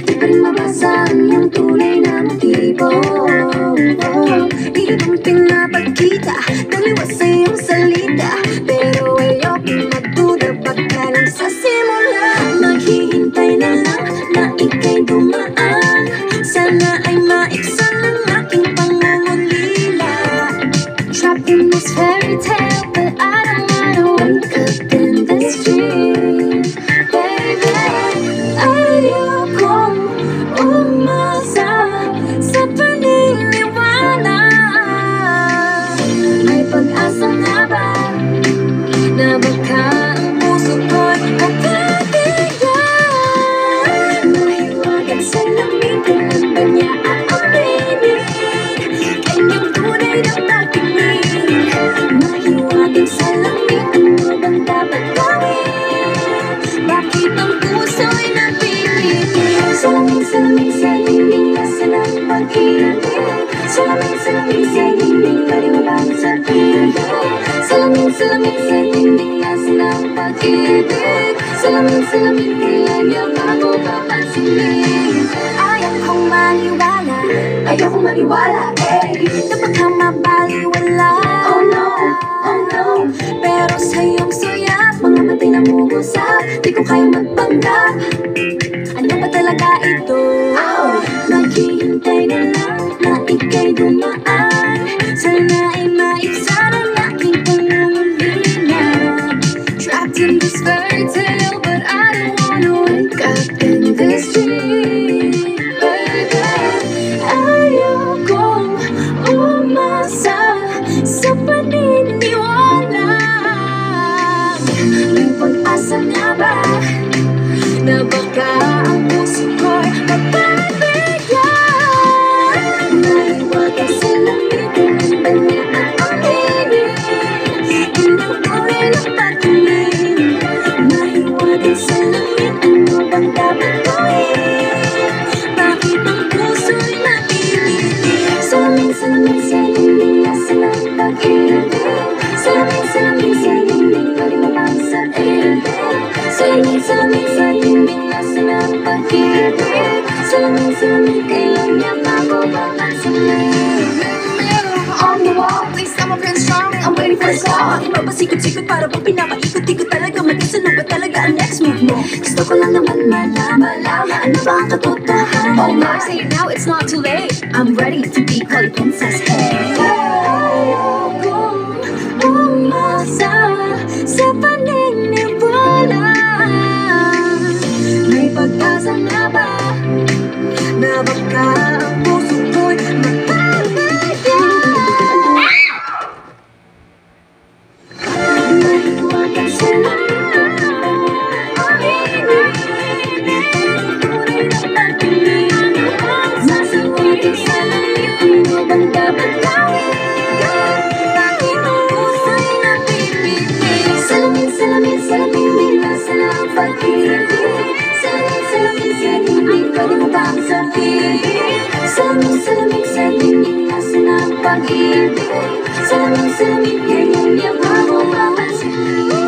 Di pa rin mabasa ang iyong tunay na motibo. Di bang pinapagkita, daliwa sa iyong salita, pero ayokong magduda, baka lang sa simula. Naghihintay na lang na ika'y dumaan, sana ay maiksan ang aking pangungulila. Trapped in this fairy tale, but I don't wanna wake up in this dream. Baby, ayokong umasa sa paniniwala. May pag-asa nga ba na baka ang puso ko'y mapabigyan? Mahiwagan sa lamig, kailan ba niya aaminin kanyang tunay na pag-ibig? Mahiwagan sa lamig, ano bang dapat gawin? Bakit ang puso'y napipigil? Salamin sa dingding, nasa ng pag-ibig. Salamin sa dingding, paliwabang sa piling. Salamin sa dingding, nasa ng pag-ibig. Salamin, kailan niya ako papansinin? Ayokong maniwala, na baka mabaliwala. Oh no, pero sa iyong suya, mga matay na mungusap, di ko kaya magpanggap. Ano ba talaga ito? Naghihintay na lang na ika'y dumaan, sana ay maiksan ang aking pangungulila. Trapped in this fairy tale, but I don't wanna wake up in this dream. Baby, ayokong umasa sa paniniwala. May pag-asa nga ba na baka ang puso ko'y mapabigyan? Mahiwagan sa lamig, kailan ba niya aaminin inyong tunay na pag-ibig? Mahiwagan sa lamig, ano bang dapat gawin? Bakit ang puso'y napipigil? Salamin sa dingding, nasa ng pag-ibig. Salamin sa dingding, paliwabang sa piling. Salamin sa dingding, nasa ng pag-ibig. Salamin, kailan niya ako papansinin? On the wall, please come up and strong, I'm waiting for a song. Iba ba sikot-sikot para bang pinapaikot-ikot talaga? Mag-isa na ba talaga ang next move mo? Gusto ko lang naman malaman, ano ba ang katotohanan? Oh no, say it now, it's not too late. I'm ready to be called princess. Ayokong umasa sa paniniwala. May pag-asa nga ba na baka ang puso ko'y mapabigyan? Mahiwagan sa lamig, tunay na pag-ibig. Mahiwagan sa lamig, ano bang dapat gawin? Bakit ang puso'y napipigil? Salamin, nasa ng pag-ibig. Salamin, paliwabang sa piling. Salamin, nasa ng pag-ibig. Salamin, kailan niya ako mapapansin?